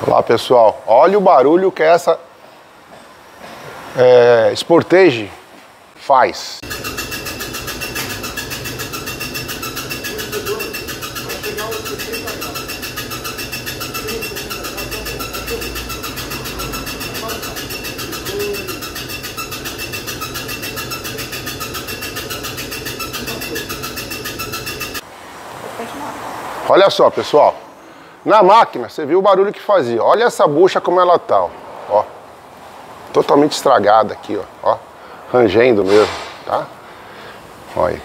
Olá pessoal, olha o barulho que essa Sportage faz. Olha só pessoal, na máquina você viu o barulho que fazia. Olha essa bucha como ela tá, ó. Totalmente estragada aqui, ó. Rangendo mesmo, tá? Olha aí.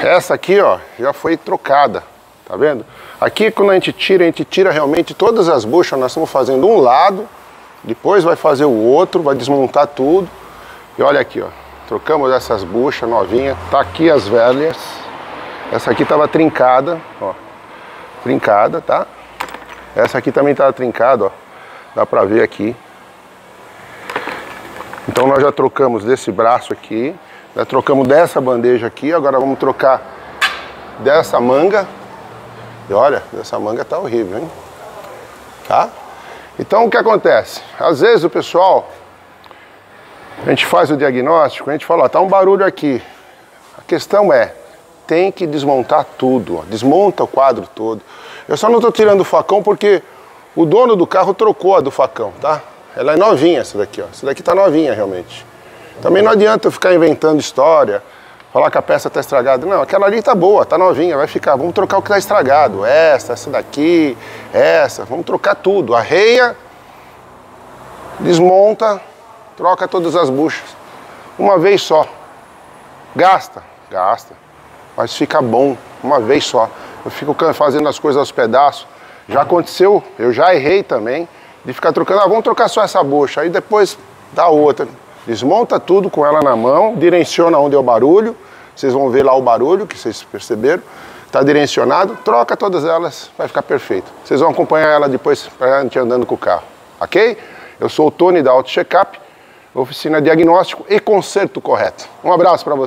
Essa aqui, ó, já foi trocada, tá vendo? Aqui quando a gente tira realmente todas as buchas. Nós estamos fazendo um lado, depois vai fazer o outro, vai desmontar tudo. E olha aqui, ó, trocamos essas buchas novinhas. Tá aqui as velhas. Essa aqui tava trincada, ó. Trincada, tá? Essa aqui também tava trincada, ó. Dá pra ver aqui. Então nós já trocamos desse braço aqui. Já trocamos dessa bandeja aqui. Agora vamos trocar dessa manga. E olha, essa manga tá horrível, hein? Tá? Então o que acontece? Às vezes o pessoal, a gente faz o diagnóstico, a gente fala, ó, tá um barulho aqui. A questão é, tem que desmontar tudo, ó. Desmonta o quadro todo. Eu só não estou tirando o facão porque o dono do carro trocou a do facão, tá? Ela é novinha essa daqui, ó. Essa daqui tá novinha realmente. Também não adianta eu ficar inventando história, falar que a peça tá estragada. Não, aquela ali tá boa, tá novinha, vai ficar. Vamos trocar o que tá estragado. Essa daqui, essa. Vamos trocar tudo. Arreia, desmonta, troca todas as buchas. Uma vez só. Gasta. Mas fica bom, uma vez só. Eu fico fazendo as coisas aos pedaços. Já aconteceu, eu já errei também, de ficar trocando, vamos trocar só essa bucha, aí depois dá outra. Desmonta tudo com ela na mão, direciona onde é o barulho, vocês vão ver lá o barulho, que vocês perceberam, está direcionado, troca todas elas, vai ficar perfeito. Vocês vão acompanhar ela depois para a gente andando com o carro, ok? Eu sou o Tony da Auto Checkup, oficina diagnóstico e conserto correto. Um abraço para você.